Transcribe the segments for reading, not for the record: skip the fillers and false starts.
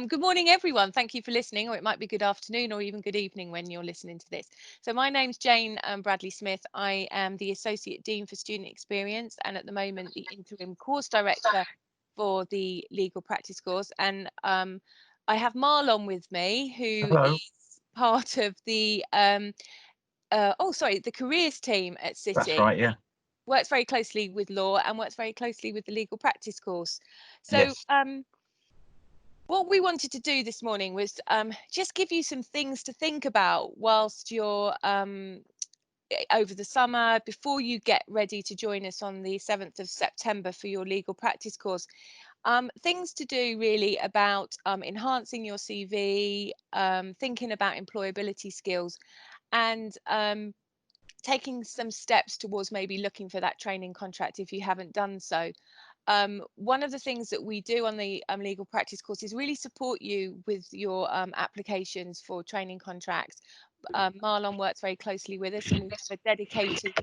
Good morning, everyone. Thank you for listening, or it might be good afternoon or even good evening when you're listening to this. So my name's Jane Bradley Smith. I am the Associate Dean for Student Experience and at the moment the Interim Course Director for the Legal Practice course. And I have Marlon with me, who Hello. is part of the, the careers team at That's City. right, yeah. Works very closely with law and works very closely with the Legal Practice course. So Yes. what we wanted to do this morning was just give you some things to think about whilst you're over the summer, before you get ready to join us on the 7th of September for your legal practice course. Things to do really about enhancing your CV, thinking about employability skills, and taking some steps towards maybe looking for that training contract if you haven't done so. One of the things that we do on the legal practice course is really support you with your applications for training contracts. Marlon works very closely with us, and we have a dedicated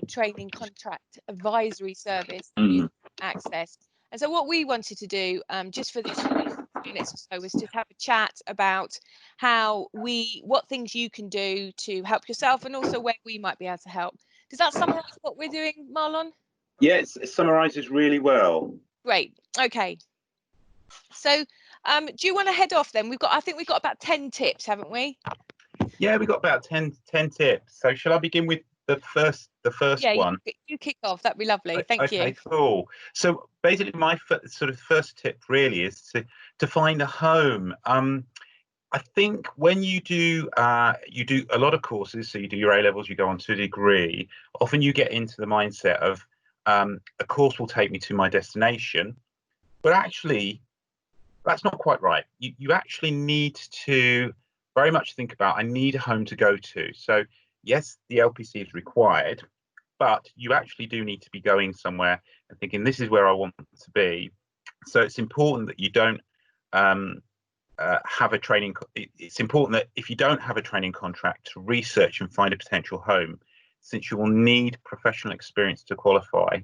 training contract advisory service that you Mm. can access. And so what we wanted to do just for this minutes or so was to have a chat about what things you can do to help yourself and also where we might be able to help. Does that summarize what we're doing, Marlon? Yes, it summarises really well. Great. Okay. So, do you want to head off then? I think we've got about 10 tips, haven't we? Yeah, we got about 10 tips. So shall I begin with the first Yeah, one? you kick off. That'd be lovely. Thank you. Okay, cool. So basically, my sort of first tip really is to find a home. I think when you do a lot of courses, so you do your A levels, you go on to a degree. Often you get into the mindset of a course will take me to my destination, but actually that's not quite right. You actually need to very much think about, I need a home to go to. So yes, the LPC is required, but you actually do need to be going somewhere and thinking, this is where I want to be. So it's important that you don't have a training. It's important that if you don't have a training contract, to research and find a potential home, since you will need professional experience to qualify.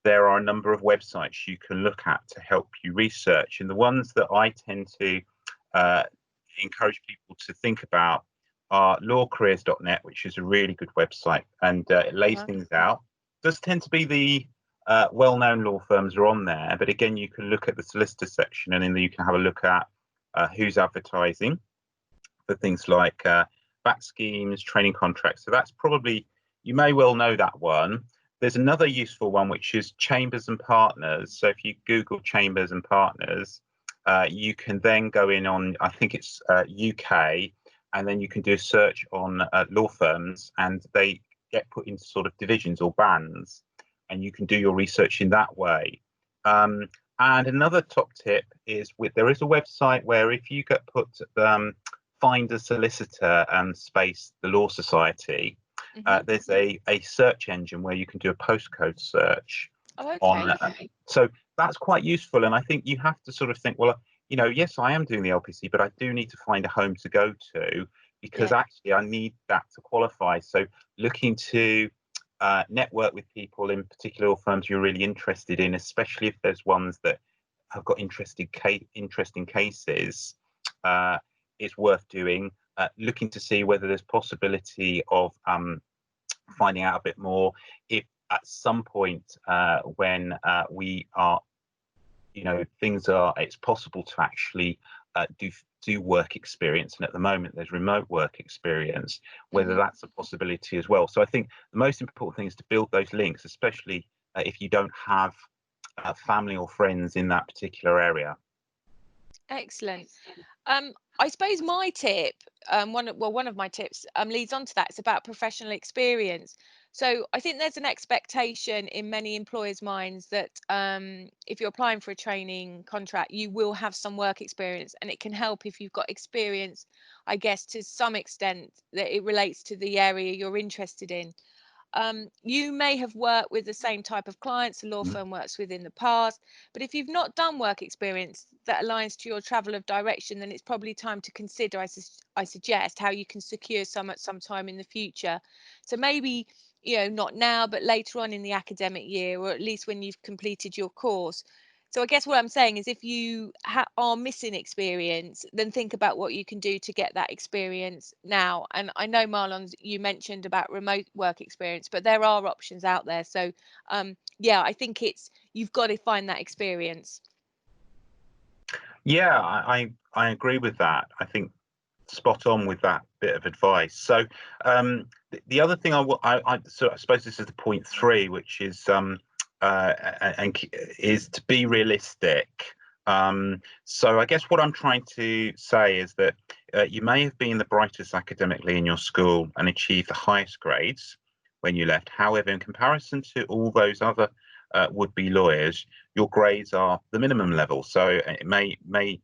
There are a number of websites you can look at to help you research, and the ones that I tend to encourage people to think about are lawcareers.net, which is a really good website, and it lays things out. It does tend to be the well-known law firms are on there, but again, you can look at the solicitor section, and then you can have a look at who's advertising for things like back schemes, training contracts. So that's probably, you may well know that one. There's another useful one, which is Chambers and Partners. So if you Google Chambers and Partners, you can then go in on, I think it's UK, and then you can do a search on law firms, and they get put into sort of divisions or bands, and you can do your research in that way. And another top tip is there is a website where if you get put find a solicitor and space the Law Society, there's a search engine where you can do a postcode search. Oh, okay. On so that's quite useful, and I think you have to sort of think, well, yes, I am doing the LPC, but I do need to find a home to go to, because actually I need that to qualify. So looking to network with people in particular firms you're really interested in, especially if there's ones that have got interesting cases, is worth doing. Looking to see whether there's possibility of finding out a bit more if at some point when we are, it's possible to actually do work experience, and at the moment there's remote work experience, whether that's a possibility as well. So I think the most important thing is to build those links, especially if you don't have family or friends in that particular area. Excellent. I suppose my tip, one of my tips leads on to that. It's about professional experience. So I think there's an expectation in many employers' minds that if you're applying for a training contract, you will have some work experience, and it can help if you've got experience, I guess, to some extent that it relates to the area you're interested in. You may have worked with the same type of clients a law firm works with in the past, but if you've not done work experience that aligns to your travel of direction, then it's probably time to consider, I suggest, how you can secure some at some time in the future. So maybe, not now, but later on in the academic year, or at least when you've completed your course. So I guess what I'm saying is if you are missing experience, then think about what you can do to get that experience now. And I know, Marlon, you mentioned about remote work experience, but there are options out there. So yeah, I think you've got to find that experience. Yeah, I agree with that. I think spot on with that bit of advice. So the other thing so I suppose this is the point 3, which is is to be realistic. So I guess what I'm trying to say is that you may have been the brightest academically in your school and achieved the highest grades when you left. However, in comparison to all those other would-be lawyers, your grades are the minimum level. So it may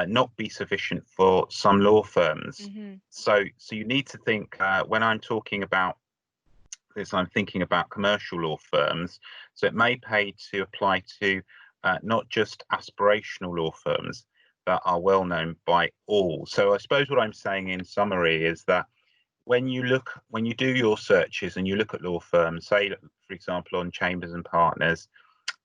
not be sufficient for some law firms. Mm-hmm. So you need to think when I'm talking about this, I'm thinking about commercial law firms. So it may pay to apply to not just aspirational law firms that are well known by all. So I suppose what I'm saying in summary is that when you do your searches and you look at law firms, say, for example, on Chambers and Partners,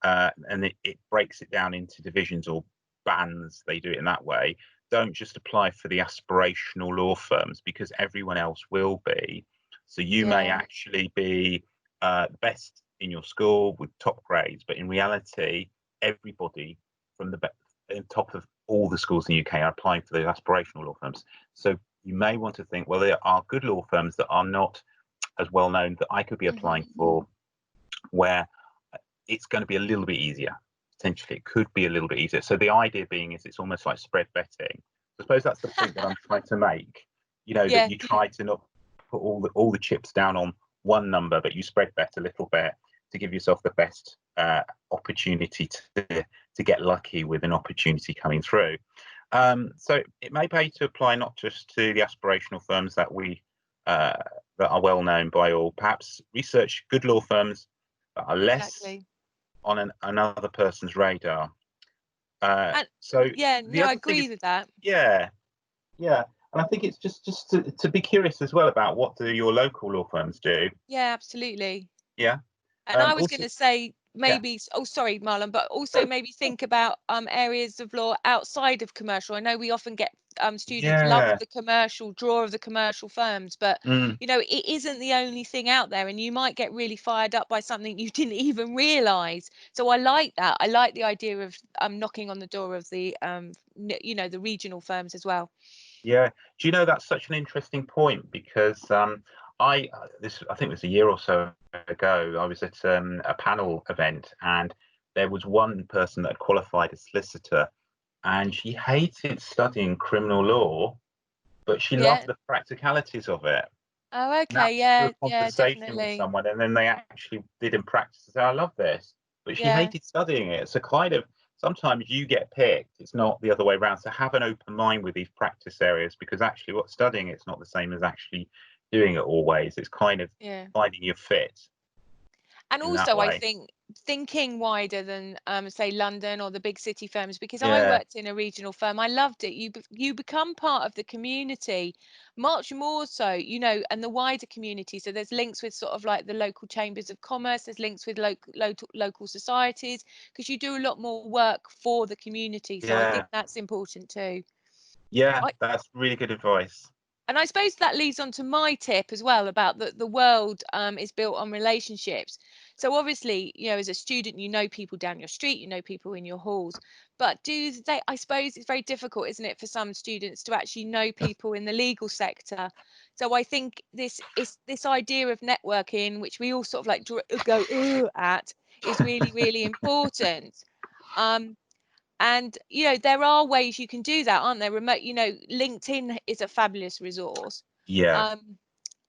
and it breaks it down into divisions or bands, they do it in that way. Don't just apply for the aspirational law firms, because everyone else will be. So you may actually be the best in your school with top grades, but in reality, everybody from the top of all the schools in the UK are applying for those aspirational law firms. So you may want to think, well, there are good law firms that are not as well known that I could be applying for, where it's going to be a little bit easier. Potentially, it could be a little bit easier. So the idea being is it's almost like spread betting. I suppose that's the point that I'm trying to make. That you try to not put all the chips down on one number, but you spread bet a little bit to give yourself the best opportunity to get lucky with an opportunity coming through. So it may pay to apply not just to the aspirational firms that that are well known by all. Perhaps research good law firms that are less on another person's radar. So yeah, the no, I other thing agree is, with that. yeah, and I think it's just to be curious as well about what do your local law firms do. Yeah, absolutely. Yeah. And I was Also, going to say yeah, maybe, oh, sorry, Marlon, but also maybe think about areas of law outside of commercial. I know we often get students love yeah, the commercial, draw of the commercial firms, but it isn't the only thing out there, and you might get really fired up by something you didn't even realize. So I like that. I like the idea of knocking on the door of the the regional firms as well. yeah. Do you know, that's such an interesting point, because I think it was a year or so ago, I was at a panel event, and there was one person that had qualified as solicitor, and she hated studying criminal law, but she loved Yeah. the practicalities of it. Oh, And that okay. was through Yeah, a yeah, conversation with definitely. someone, and then they actually did in practice and say, I love this. But she Yeah. hated studying it. So kind of sometimes you get picked. It's not the other way around. So have an open mind with these practice areas, because actually what studying it's not the same as actually doing it always. It's kind of Yeah. finding your fit And in that also, I way. think thinking wider than say London or the big city firms, because I Yeah, worked in a regional firm. I loved it. You become part of the community, much more so, and the wider community. So there's links with sort of like the local chambers of commerce. There's links with local societies, because you do a lot more work for the community. So I think yeah, that's important too. yeah. I, That's really good advice. and I suppose that leads on to my tip as well, about the world is built on relationships. So obviously, as a student, people down your street, people in your halls. But I suppose it's very difficult, isn't it, for some students to actually know people in the legal sector. So I think this idea of networking, which we all sort of like go "Ugh," at, is really, really important. Um, and there are ways you can do that, aren't there? LinkedIn is a fabulous resource. Yeah,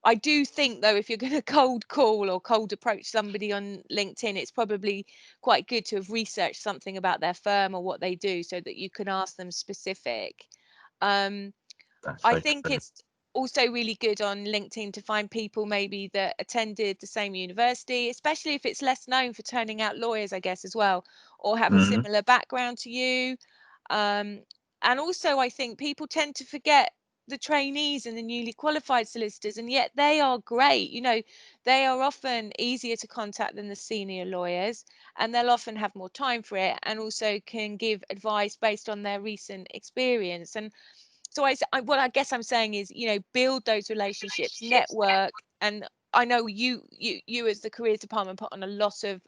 I do think, though, if you're going to cold call or cold approach somebody on LinkedIn, it's probably quite good to have researched something about their firm or what they do, so that you can ask them specific. um, that's I so think true. it's also really good on LinkedIn to find people maybe that attended the same university, especially if it's less known for turning out lawyers, I guess, as well, or have a similar background to you. Um, and also, I think people tend to forget the trainees and the newly qualified solicitors, and yet they are great. They are often easier to contact than the senior lawyers, and they'll often have more time for it, and also can give advice based on their recent experience. And so what I guess I'm saying is, build those relationships, network. And I know you as the careers department put on a lot of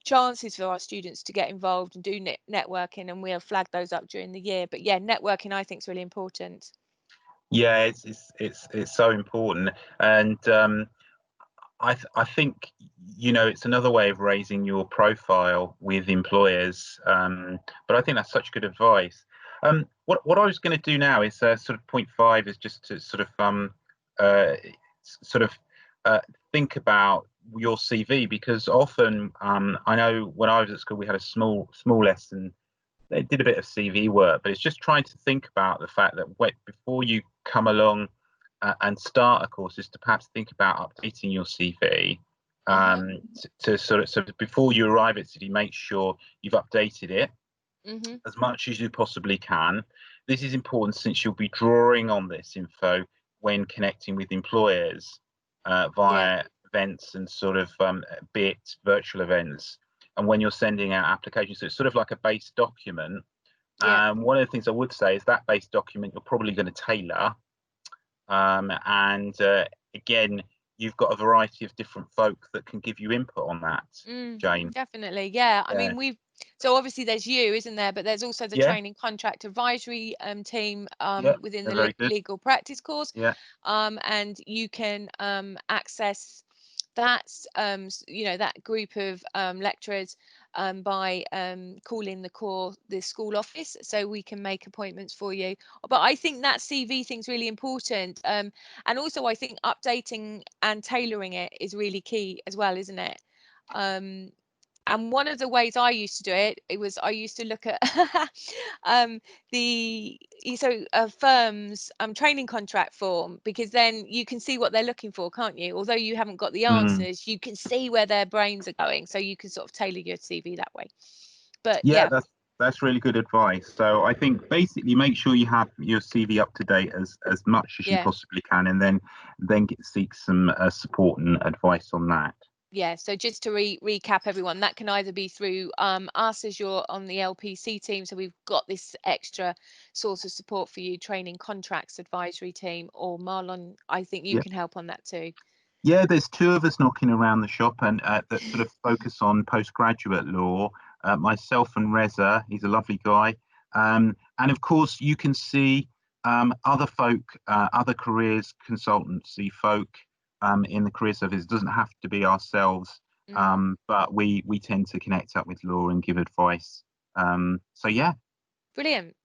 chances for our students to get involved and do networking, and we'll flag those up during the year. But yeah, networking I think is really important. Yeah, it's so important, and I think it's another way of raising your profile with employers. But I think that's such good advice. What I was going to do now is sort of point 5 is just to sort of think about your CV, because often I know when I was at school we had a small lesson. They did a bit of CV work, but it's just trying to think about the fact that before you come along and start a course, is to perhaps think about updating your CV to sort of before you arrive at City, make sure you've updated it as much as you possibly can. This is important since you'll be drawing on this info when connecting with employers via events and sort of be it virtual events, and when you're sending out applications. So it's sort of like a base document. One of the things I would say is that base document you're probably going to tailor. And again, you've got a variety of different folk that can give you input on that, Jane. Definitely, yeah. I mean, so obviously there's you, isn't there? But there's also the training contract advisory team within the legal practice course. And you can access that that group of lecturers by calling the school office, so we can make appointments for you. But I think that CV thing's really important, and also I think updating and tailoring it is really key as well, isn't it? And one of the ways I used to do it was I used to look at a firm's training contract form, because then you can see what they're looking for, can't you? Although you haven't got the answers, you can see where their brains are going, so you can sort of tailor your CV that way. But that's really good advice. So I think basically make sure you have your CV up to date as much as you possibly can, and then seek some support and advice on that. Yeah, so just to recap everyone, that can either be through us as you're on the LPC team, so we've got this extra source of support for you, training contracts advisory team, or Marlon, I think you can help on that too. Yeah, there's 2 of us knocking around the shop, and that sort of focus on postgraduate law. Myself and Reza, he's a lovely guy. And of course, you can see other folk, other careers consultancy folk in the career service. It doesn't have to be ourselves, but we tend to connect up with law and give advice. So yeah. Brilliant.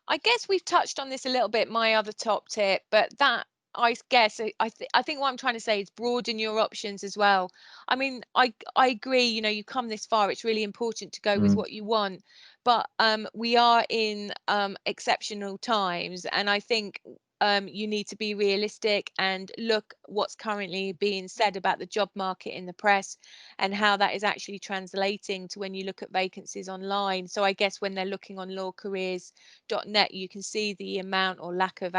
I guess we've touched on this a little bit, my other top tip, but that, I guess, I think what I'm trying to say is broaden your options as well. I mean, I agree, you come this far, it's really important to go with what you want, but we are in exceptional times, and I think you need to be realistic and look what's currently being said about the job market in the press, and how that is actually translating to when you look at vacancies online. So I guess when they're looking on lawcareers.net, you can see the amount or lack of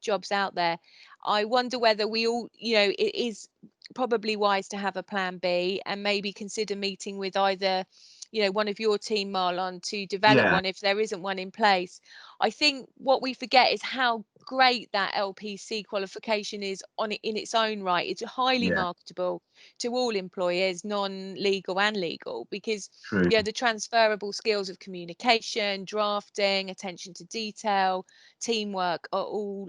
jobs out there. I wonder whether we all, it is probably wise to have a plan B, and maybe consider meeting with either one of your team, Marlon, to develop one if there isn't one in place. I think what we forget is how great that LPC qualification is in its own right. It's highly marketable to all employers, non-legal and legal, because the transferable skills of communication, drafting, attention to detail, teamwork are all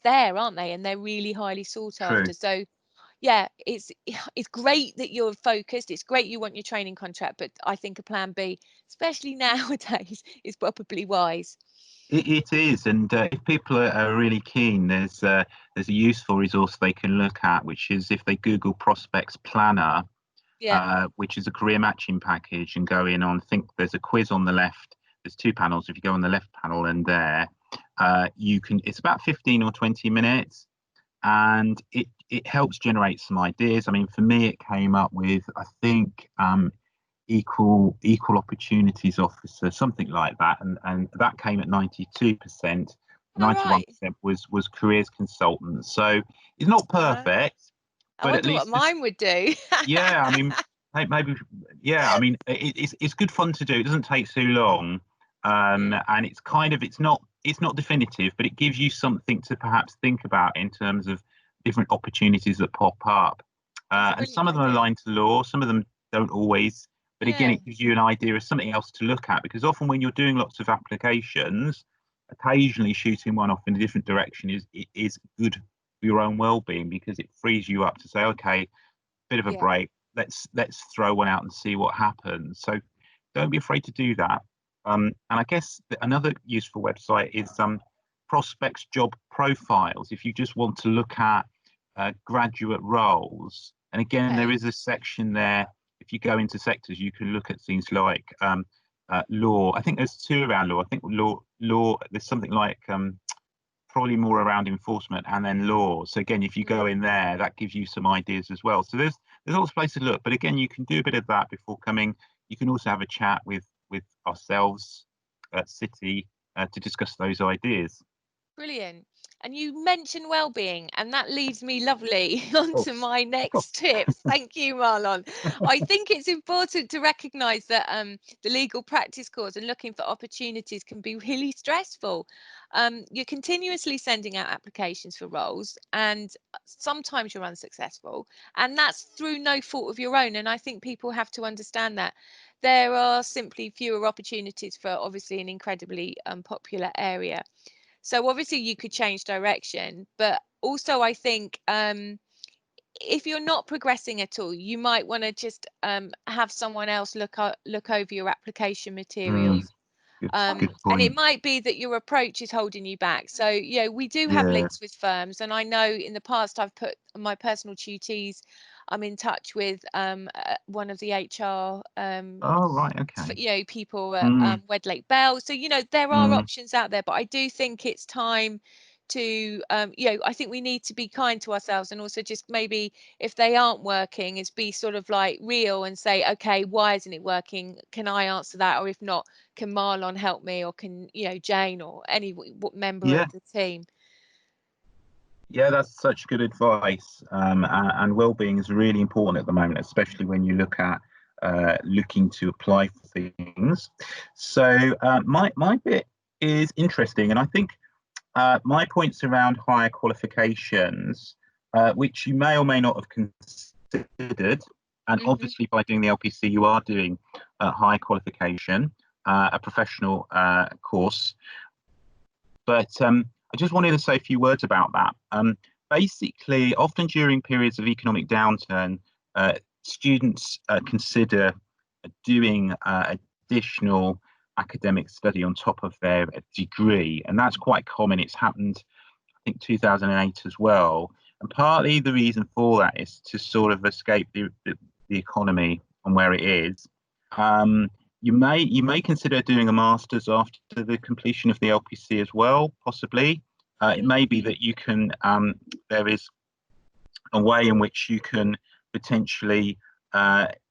there, aren't they? And they're really highly sought after. So yeah, it's great that you're focused. It's great you want your training contract, but I think a plan B, especially nowadays, is probably wise. It is, and if people are really keen, there's a useful resource they can look at, which is if they Google Prospects Planner, which is a career matching package, and go in on, I think there's a quiz on the left. There's 2 panels. If you go on the left panel, and there you can. It's about 15 or 20 minutes, and it helps generate some ideas. I mean, for me, it came up with, I think, equal opportunities officer, something like that, and that came at 92%. All 91% right. was careers consultants. So it's not Uh, perfect, I but at wonder what least it's, mine would do. yeah, I mean, maybe, yeah, I mean, it's good fun to do. It doesn't take too long, Mm, and it's not definitive, but it gives you something to perhaps think about in terms of different opportunities that pop up. that's a And brilliant some of them are idea. aligned to law, some of them don't always. But again, Yeah, it gives you an idea of something else to look at, because often when you're doing lots of applications, occasionally shooting one off in a different direction is good for your own well-being, because it frees you up to say, okay, bit of a yeah, break. Let's throw one out and see what happens. So don't be afraid to do that. And I guess another useful website is prospects job profiles. If you just want to look at graduate roles, and again, there okay. is a section there. If you go into sectors, you can look at things like law. I think there's two around law. I think law. There's something like probably more around enforcement, and then law. So again, if you Mm, go in there, that gives you some ideas as well. So there's lots of places to look. But again, you can do a bit of that before coming. You can also have a chat with ourselves at City to discuss those ideas. brilliant. And you mentioned well-being, and that leads me lovely Of onto course, my of course. next tip. Thank you, Marlon. I think it's important to recognise that the legal practice course and looking for opportunities can be really stressful. You're continuously sending out applications for roles, and sometimes you're unsuccessful, and that's through no fault of your own. And I think people have to understand that there are simply fewer opportunities for obviously an incredibly popular area. So obviously you could change direction, but also I think if you're not progressing at all, you might want to just have someone else look over your application Mm, materials. good And it point. might be that your approach is holding you back. So, we do have Yeah. links with firms, and I know in the past I've put my personal tutees. I'm in touch with one of the HR Oh, right. Okay. people at Mm, Wedlake Bell. So there are mm, options out there, but I do think it's time to I think we need to be kind to ourselves, and also just maybe if they aren't working, is be sort of like real and say, okay, why isn't it working? Can I answer that? Or if not, can Marlon help me? Or can Jane or any member yeah. of the team? Yeah, that's such good advice. And well-being is really important at the moment, especially when you look at looking to apply for things. So my bit is interesting, and I think my points around higher qualifications, which you may or may not have considered, and Hmm. obviously by doing the LPC, you are doing higher qualification, a professional course. But I just wanted to say a few words about that. Basically, often during periods of economic downturn, students consider doing additional academic study on top of their degree, and that's quite common. It's happened, I think, 2008 as well. And partly the reason for that is to sort of escape the economy and where it is. Um, you may consider doing a master's after the completion of the LPC as well, possibly. It Hmm. may be that you can. There is a way in which you can potentially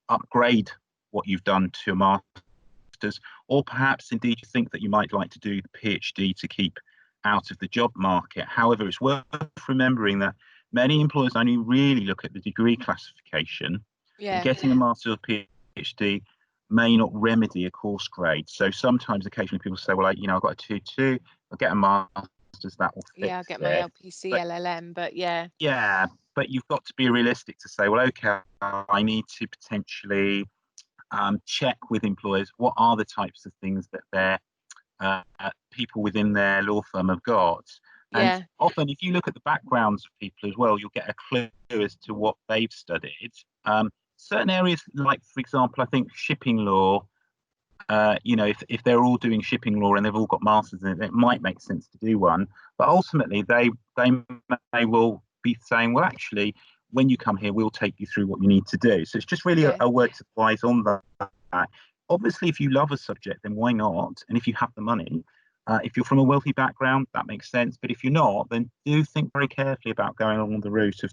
upgrade what you've done to a master's, or perhaps indeed you think that you might like to do the PhD to keep out of the job market. However, it's worth remembering that many employers only really look at the degree classification, and Yeah. getting a master's or PhD may not remedy a course grade. So sometimes, occasionally, people say, "Well, I've got a 2-2. I'll get a master's, that will Yeah, I'll fix get my it." LPC But LLM, but yeah. yeah, but you've got to be realistic to say, well, okay, I need to potentially check with employers what are the types of things that their people within their law firm have got. And Yeah. often, if you look at the backgrounds of people as well, you'll get a clue as to what they've studied. Certain areas, like, for example, I think shipping law, if they're all doing shipping law and they've all got masters in it, it might make sense to do one. But ultimately, they may well be saying, well, actually, when you come here, we'll take you through what you need to do. So it's just really Yeah. a word to advise on that. Obviously, if you love a subject, then why not? And if you have the money, if you're from a wealthy background, that makes sense. But if you're not, then do think very carefully about going along the route of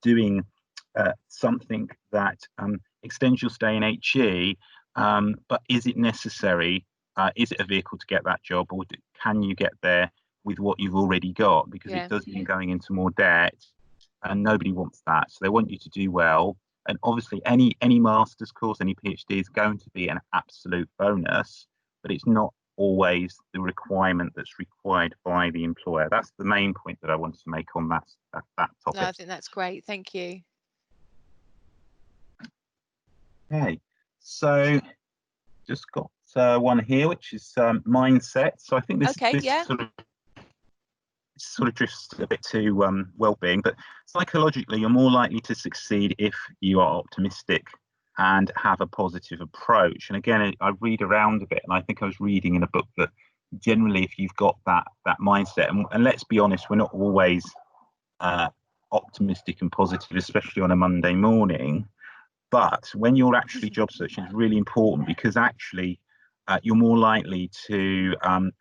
doing something that extends your stay in HE. But is it necessary is it a vehicle to get that job, or can you get there with what you've already got? Because it does mean going into more debt, and nobody wants that. So they want you to do well. And obviously, any master's course, any PhD is going to be an absolute bonus, but it's not always the requirement that's required by the employer. That's the main point that I wanted to make on that topic. No, I think that's great. Thank you. Okay, so just got one here, which is mindset. So I think this sort of drifts a bit to well-being, but psychologically, you're more likely to succeed if you are optimistic and have a positive approach. And again, I read around a bit, and I think I was reading in a book that generally, if you've got that mindset, and let's be honest, we're not always optimistic and positive, especially on a Monday morning. But when you're actually job searching, it's really important, because actually you're more likely to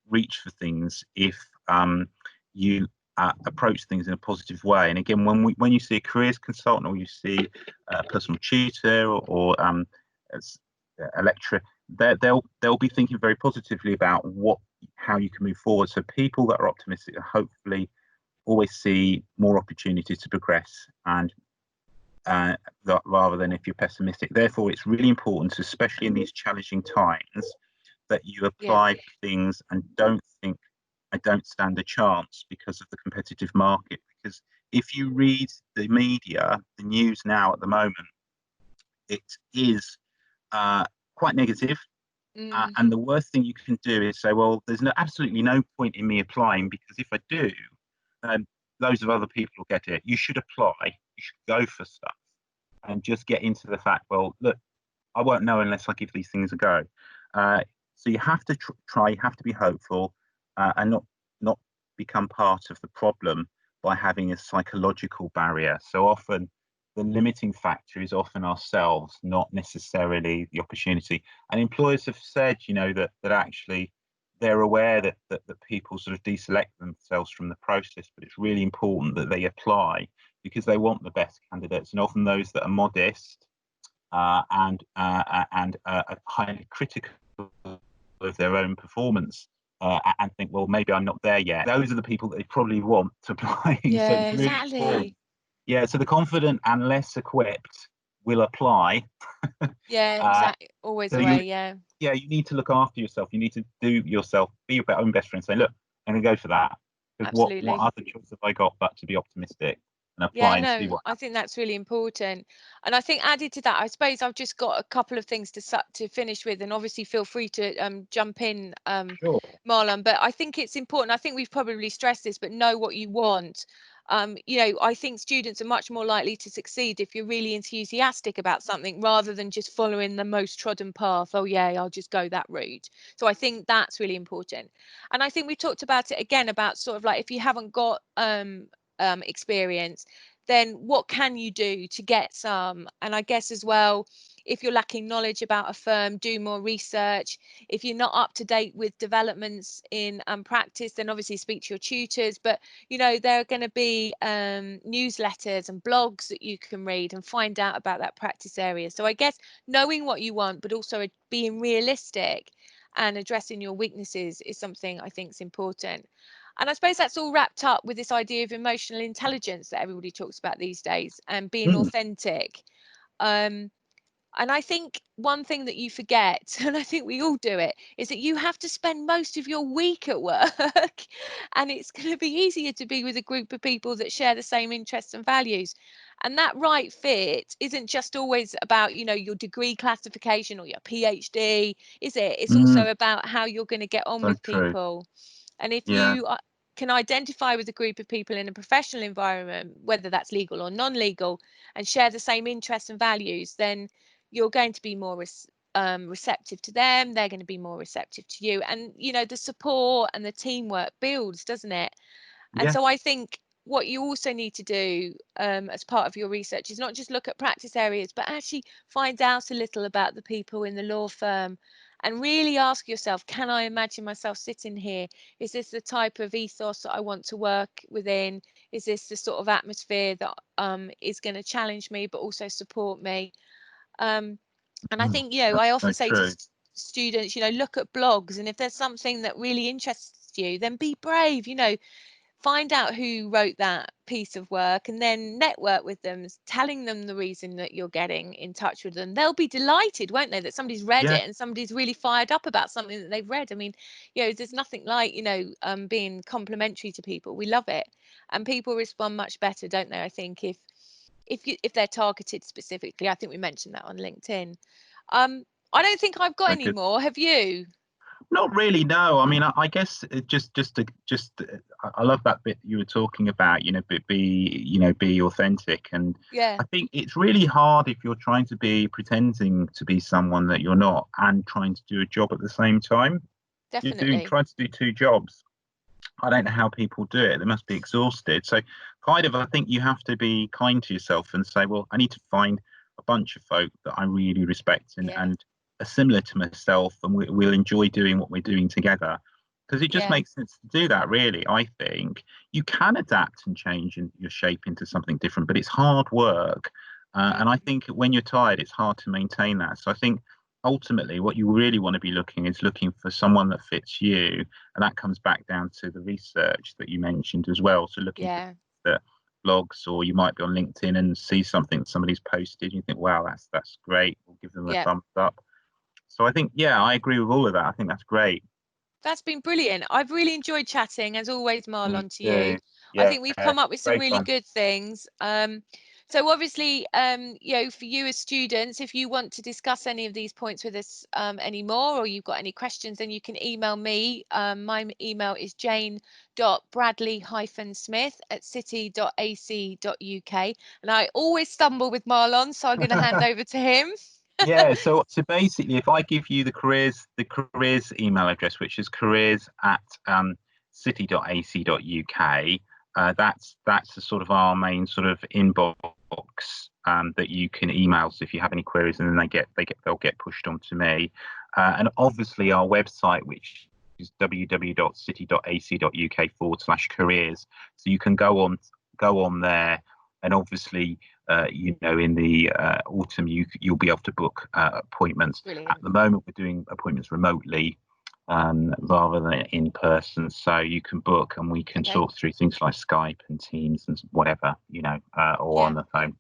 reach for things if you approach things in a positive way. And again, when you see a careers consultant, or you see a personal tutor, or a lecturer, they'll be thinking very positively about how you can move forward. So people that are optimistic hopefully always see more opportunity to progress, and rather than if you're pessimistic. Therefore, it's really important, especially in these challenging times, that you apply things and don't think, I don't stand a chance because of the competitive market. Because if you read the media, the news now at the moment, it is quite negative. And the worst thing you can do is say, well, there's absolutely no point in me applying, because if I do, loads of other people will get it. You should apply. You should go for stuff, and just get into the fact, well, look, I won't know unless I give these things a go. So you have to try. You have to be hopeful, and not become part of the problem by having a psychological barrier. So often, the limiting factor is often ourselves, not necessarily the opportunity. And employers have said, that actually they're aware that people sort of deselect themselves from the process, but it's really important that they apply, because they want the best candidates, and often those that are modest and highly critical of their own performance and think, well, maybe I'm not there yet. Those are the people that they probably want to apply. Yeah, So it's really important. Yeah, so the confident and less equipped will apply. Yeah, exactly. Always so the way, yeah. Yeah, you need to look after yourself. You need to do yourself, be your own best friend. Say, look, I'm going to go for that. Because what other choice have I got but to be optimistic and apply and see what happens? I think that's really important. And I think added to that, I suppose I've just got a couple of things to finish with, and obviously feel free to jump in, Sure. Marlon. But I think it's important. I think we've probably stressed this, but know what you want. I think students are much more likely to succeed if you're really enthusiastic about something, rather than just following the most trodden path. Oh yeah, I'll just go that route. So I think that's really important. And I think we talked about it again, about sort of like, if you haven't got experience, then what can you do to get some? And I guess as well, if you're lacking knowledge about a firm, do more research. If you're not up to date with developments in practice, then obviously speak to your tutors. But there are going to be newsletters and blogs that you can read and find out about that practice area. So I guess knowing what you want, but also being realistic and addressing your weaknesses, is something I think is important. And I suppose that's all wrapped up with this idea of emotional intelligence that everybody talks about these days, and being authentic. And I think one thing that you forget, and I think we all do it, is that you have to spend most of your week at work. And it's going to be easier to be with a group of people that share the same interests and values. And that right fit isn't just always about, your degree classification or your PhD, is it? It's also about how you're going to get on with people. And if you can identify with a group of people in a professional environment, whether that's legal or non-legal, and share the same interests and values, then you're going to be more receptive to them. They're going to be more receptive to you. And, the support and the teamwork builds, doesn't it? And so I think what you also need to do as part of your research is not just look at practice areas, but actually find out a little about the people in the law firm, and really ask yourself, can I imagine myself sitting here? Is this the type of ethos that I want to work within? Is this the sort of atmosphere that is going to challenge me but also support me? And I think, I often say students, you know, look at blogs, and if there's something that really interests you, then be brave, you know, find out who wrote that piece of work and then network with them, telling them the reason that you're getting in touch with them. They'll be delighted, won't they, that somebody's read Yeah, it and somebody's really fired up about something that they've read. I mean, you know, there's nothing like, you know, being complimentary to people. We love it, and people respond much better, don't they? I think if they're targeted specifically. I think we mentioned that on LinkedIn. I don't think I've got very any good. more. Have you? Not really, no. I mean, I guess I love that bit you were talking about. You know, be authentic, and Yeah, I think it's really hard if you're trying to be pretending to be someone that you're not and trying to do a job at the same time. You're definitely. trying to do two jobs. I don't know how people do it. They must be exhausted. So, kind of, I think you have to be kind to yourself and say, well, I need to find a bunch of folk that I really respect Yeah, and are similar to myself, and we'll enjoy doing what we're doing together. Because it just yeah. makes sense to do that, really. I think you can adapt and change your shape into something different, but it's hard work. And I Mm, think when you're tired, it's hard to maintain that. So I think ultimately what you really want to be looking for someone that fits you, and that comes back down to the research that you mentioned as well. So looking for yeah. the blogs, or you might be on LinkedIn and see something somebody's posted, and you think, wow, that's great. We'll give them a Yeah, thumbs up. So I think, yeah, I agree with all of that. I think that's great. that's been brilliant. I've really enjoyed chatting, as always, Me Marlon, to you. too. I Yeah, think we've come up with some great really fun. good things. So obviously, you know, for you as students, if you want to discuss any of these points with us anymore, or you've got any questions, then you can email me. My email is jane.bradley-smith@city.ac.uk. And I always stumble with Marlon, so I'm going to hand over to him. Yeah, so basically, if I give you the careers email address, which is careers at city.ac.uk, that's the sort of our main sort of inbox that you can email. So if you have any queries, and then they'll get pushed on to me, and obviously our website, which is www.city.ac.uk/careers. So you can go on there, and obviously in the autumn, you'll be able to book appointments. At Brilliant. the moment, we're doing appointments remotely rather than in person, so you can book, and we can Okay. talk through things like Skype and Teams and whatever, or on Yeah. the phone.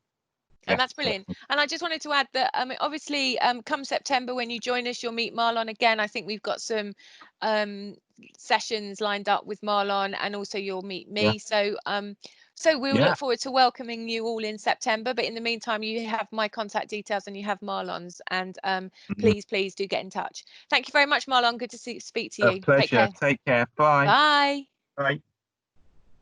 And Yeah, that's brilliant. And I just wanted to add that obviously come September when you join us, you'll meet Marlon again. I think we've got some um, sessions lined up with Marlon, and also you'll meet yeah, me. So we'll yeah. look forward to welcoming you all in September. But in the meantime, you have my contact details and you have Marlon's. And Mhm. please do get in touch. Thank you very much, Marlon. Good to speak to A you. Take pleasure. care. Take care. Bye. Bye. Bye.